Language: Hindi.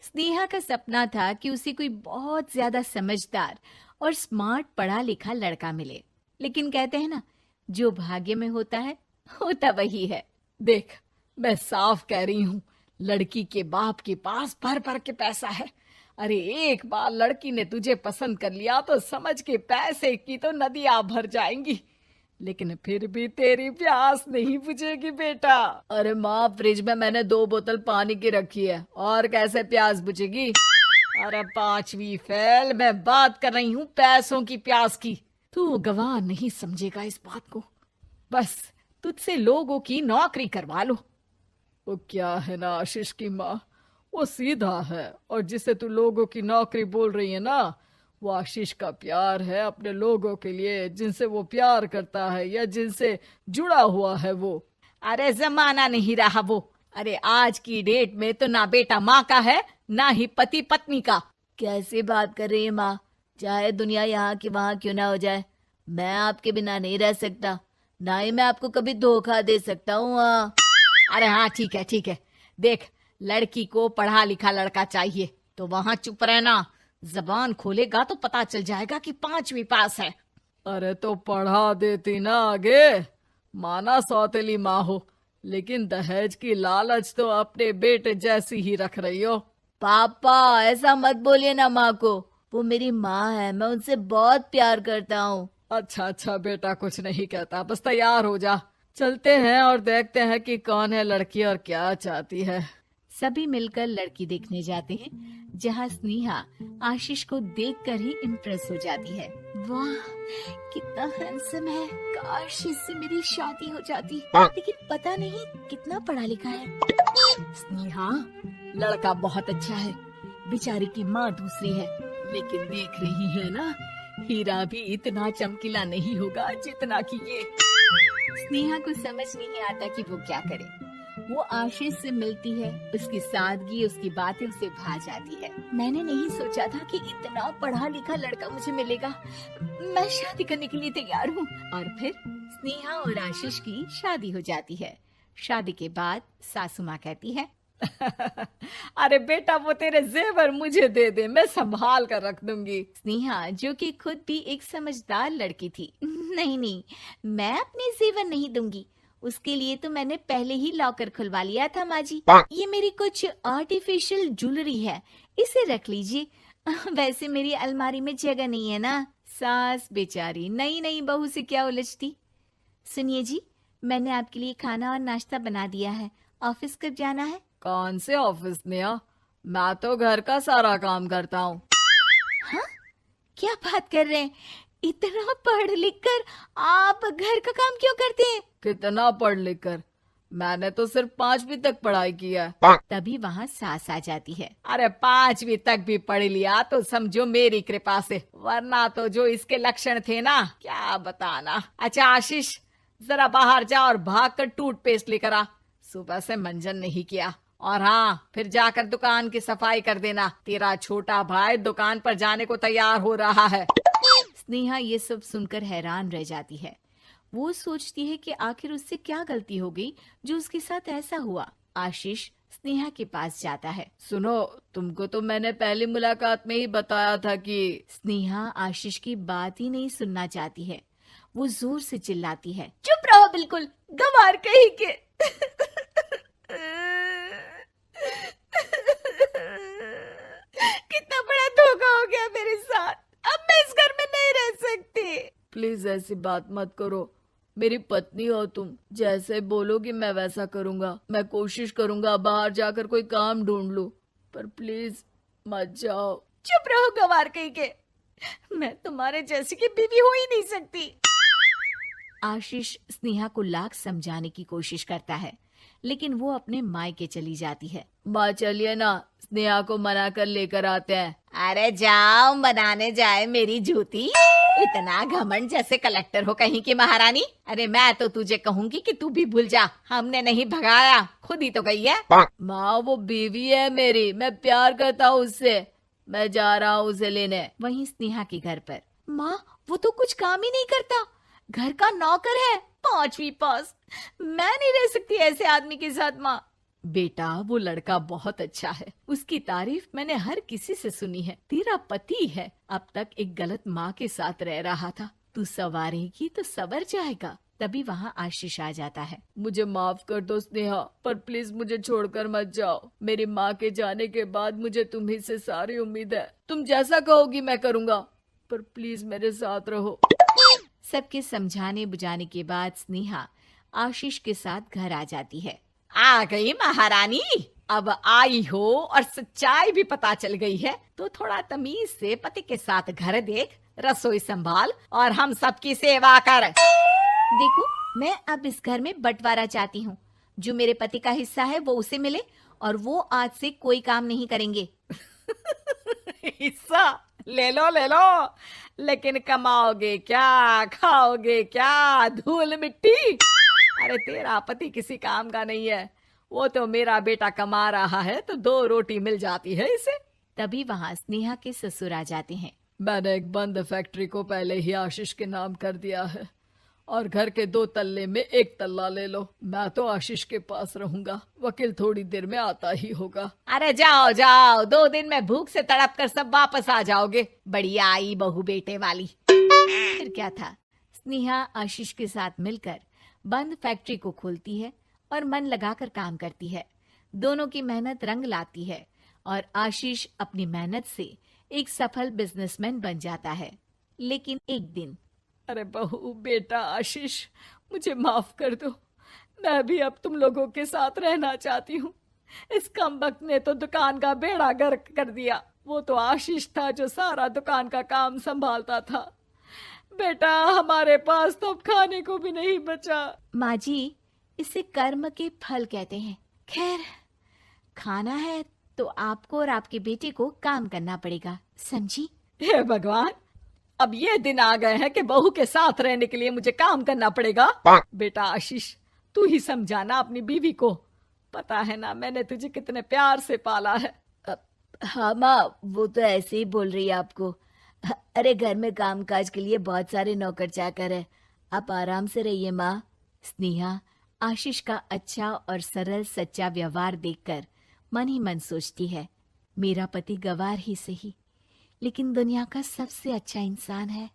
स्नेहा का सपना था कि उसे कोई बहुत ज्यादा समझदार और स्मार्ट पढ़ा लिखा लड़का मिले। लेकिन कहते हैं ना, जो भाग्य में होता है होता वही है। देख, मैं साफ कह रही हूँ, लड़की के बाप के पास भर भर के पैसा है। अरे एक बार लड़की ने तुझे पसंद कर लिया तो समझ के पैसे की तो नदियां भर जाएंगी, लेकिन फिर भी तेरी प्यास नहीं बुझेगी बेटा। अरे माँ, फ्रिज में मैंने 2 बोतल पानी की रखी है, और कैसे प्यास बुझेगी। अरे पांचवी फेल, मैं बात कर रही हूँ पैसों की प्यास की। तू गवाह नहीं समझेगा इस बात को। बस तुझसे लोगों की नौकरी करवा लो। वो क्या है ना आशीष की माँ, वो सीधा है, और जिसे तू लोगों की नौकरी बोल रही है ना, वो आशीष का प्यार है अपने लोगों के लिए, जिनसे वो प्यार करता है या जिनसे जुड़ा हुआ है वो। अरे जमाना नहीं रहा वो। अरे आज की डेट में तो ना बेटा माँ का है, ना ही पति पत्नी का। कैसी बात कर रही है माँ? चाहे दुनिया यहाँ की वहाँ क्यों ना हो जाए, मैं आपके बिना नहीं रह सकता, ना ही मैं आपको कभी धोखा दे सकता हूँ। अरे हाँ, ठीक है ठीक है। देख, लड़की को पढ़ा लिखा लड़का चाहिए तो वहां चुप रहना। जबान खोलेगा तो पता चल जाएगा कि पांचवी पास है। अरे तो पढ़ा देती ना आगे। माना सौतेली माँ हो, लेकिन दहेज की लालच तो अपने बेटे जैसी ही रख रही हो। पापा ऐसा मत बोलिए ना माँ को, वो मेरी माँ है, मैं उनसे बहुत प्यार करता हूँ। अच्छा अच्छा बेटा, कुछ नहीं कहता, बस तैयार हो जा, चलते हैं और देखते हैं कि कौन है लड़की और क्या चाहती है। सभी मिलकर लड़की देखने जाते हैं, जहाँ स्नेहा आशीष को देखकर ही इम्प्रेस हो जाती है। वाह, कितना हैंडसम है। काश इससे मेरी शादी हो जाती, लेकिन पता नहीं कितना पढ़ा लिखा है। स्नेहा, लड़का बहुत अच्छा है, बेचारी की माँ दूसरी है, लेकिन देख रही है ना, हीरा भी इतना चमकीला नहीं होगा जितना कि ये। स्नेहा को समझ नहीं आता कि वो क्या करे। वो आशीष से मिलती है, उसकी सादगी, उसकी बातें उसे भा जाती है। मैंने नहीं सोचा था कि इतना पढ़ा लिखा लड़का मुझे मिलेगा। मैं शादी करने के लिए तैयार हूँ। और फिर स्नेहा और आशीष की शादी हो जाती है। शादी के बाद सासू माँ कहती है, अरे बेटा, वो तेरे जेवर मुझे दे दे, मैं संभाल कर रख दूंगी। स्नेहा, जो कि खुद भी एक समझदार लड़की थी, नहीं नहीं, मैं अपने जेवर नहीं दूंगी। उसके लिए तो मैंने पहले ही लॉकर खुलवा लिया था माँ जी। ये मेरी कुछ आर्टिफिशियल ज्वेलरी है, इसे रख लीजिए। वैसे मेरी अलमारी में जगह नहीं है ना। सास बेचारी नई नई बहू से क्या उलझती। सुनिए जी, मैंने आपके लिए खाना और नाश्ता बना दिया है। ऑफिस कब जाना है? कौन से ऑफिस में? मैं तो घर का सारा काम करता हूँ। हाँ, क्या बात कर रहे हैं? इतना पढ़ लिख कर आप घर का काम क्यों करते हैं? कितना पढ़ लिख कर? मैंने तो सिर्फ 5वीं तक पढ़ाई की है। तभी वहाँ सास आ जाती है। अरे 5वीं तक भी पढ़ लिया तो समझो मेरी कृपा से, वरना तो जो इसके लक्षण थे ना, क्या बताना। अच्छा आशीष, जरा बाहर जा और भाग कर टूथपेस्ट लेकर आ। सुबह से मंजन नहीं किया। और हाँ, फिर जाकर दुकान की सफाई कर देना। तेरा छोटा भाई दुकान पर जाने को तैयार हो रहा है। स्नेहा ये सब सुनकर हैरान रह जाती है। वो सोचती है कि आखिर उससे क्या गलती हो गई जो उसके साथ ऐसा हुआ। आशीष स्नेहा के पास जाता है। सुनो, तुमको तो मैंने पहली मुलाकात में ही बताया था कि। स्नेहा आशीष की बात ही नहीं सुनना चाहती है। वो जोर से चिल्लाती है, चुप रहो बिल्कुल, गंवार कहीं के। कितना बड़ा धोखा हो गया मेरे साथ। अब मैं इस घर में नहीं रह सकती। प्लीज ऐसी बात मत करो, मेरी पत्नी हो तुम, जैसे बोलोगी मैं वैसा करूंगा। मैं कोशिश करूंगा बाहर जाकर कोई काम ढूंढ लूं, पर प्लीज मत जाओ। चुप रहो गंवार कहीं के, मैं तुम्हारे जैसी की बीवी हो ही नहीं सकती। आशीष स्नेहा को लाख समझाने की कोशिश करता है, लेकिन वो अपने मायके चली जाती है। माँ चलिए ना, स्नेहा को मना कर लेकर आते हैं। अरे जाओ, मनाने जाए मेरी जूती। इतना घमंड, जैसे कलेक्टर हो कहीं की महारानी। अरे मैं तो तुझे कहूंगी कि तू भी भूल जा, हमने नहीं भगाया, खुद ही तो गई है। माँ वो बीवी है मेरी, मैं प्यार करता हूँ उससे, मैं जा रहा हूँ उसे लेने। वहीं स्नेहा के घर पर, माँ वो तो कुछ काम ही नहीं करता, घर का नौकर है, 5वीं पास। मैं नहीं रह सकती ऐसे आदमी के साथ माँ। बेटा वो लड़का बहुत अच्छा है, उसकी तारीफ मैंने हर किसी से सुनी है। तेरा पति है, अब तक एक गलत माँ के साथ रह रहा था, तू संवारेगी तो संवर जाएगा। तभी वहाँ आशीष आ जाता है। मुझे माफ कर दो स्नेहा, पर प्लीज मुझे छोड़कर मत जाओ। मेरी माँ के जाने के बाद मुझे तुम्ही से सारी उम्मीद है। तुम जैसा कहोगी मैं करूँगा, पर प्लीज मेरे साथ रहो। सबके समझाने बुझाने के बाद स्नेहा आशीष के साथ घर आ जाती है। आ गई महारानी, अब आई हो और सच्चाई भी पता चल गई है, तो थोड़ा तमीज से पति के साथ घर देख, रसोई संभाल और हम सबकी सेवा कर। देखो, मैं अब इस घर में बंटवारा चाहती हूँ। जो मेरे पति का हिस्सा है वो उसे मिले और वो आज से कोई काम नहीं करेंगे। हिस्सा ले लो, लेकिन कमाओगे क्या, खाओगे क्या, धूल मिट्टी। अरे तेरा पति किसी काम का नहीं है, वो तो मेरा बेटा कमा रहा है तो 2 रोटी मिल जाती है इसे। तभी वहाँ स्नेहा के ससुर आ जाते हैं। मैंने एक बंद फैक्ट्री को पहले ही आशीष के नाम कर दिया है और घर के 2 तल्ले में 1 तल्ला ले लो। मैं तो आशीष के पास रहूंगा, वकील थोड़ी देर में आता ही होगा। अरे जाओ जाओ, 2 दिन में भूख से तड़प कर सब वापस आ जाओगे। बढ़िया आई बहू बेटे वाली। फिर क्या था, स्नेहा आशीष के साथ मिलकर बंद फैक्ट्री को खोलती है और मन लगाकर काम करती है। दोनों की मेहनत रंग लाती है और आशीष अपनी मेहनत से एक सफल बिजनेसमैन बन जाता है। लेकिन एक दिन, अरे बहू बेटा आशीष, मुझे माफ कर दो, मैं भी अब तुम लोगों के साथ रहना चाहती हूँ। इस कमबख्त ने तो दुकान का बेड़ा गर्क कर दिया। वो तो आशीष था जो सारा दुकान का काम संभालता था। बेटा हमारे पास तो अब खाने को भी नहीं बचा। माँ जी, इसे कर्म के फल कहते हैं। खैर, खाना है तो आपको और आपके बेटे को काम करना पड़ेगा, समझी? हे भगवान, अब ये दिन आ गए हैं कि बहू के साथ रहने के लिए मुझे काम करना पड़ेगा। बेटा आशीष, तू ही समझाना अपनी बीवी को। पता है ना मैंने तुझे कितने प्यार से पाला है। हाँ माँ, वो तो ऐसे ही बोल रही है आपको। अरे घर में कामकाज के लिए बहुत सारे नौकर चाकर है, आप आराम से रहिए माँ। स्नेहा आशीष का अच्छा और सरल सच्चा व्यवहार देखकर मन ही मन सोचती है, मेरा पति गवार ही सही, लेकिन दुनिया का सबसे अच्छा इंसान है।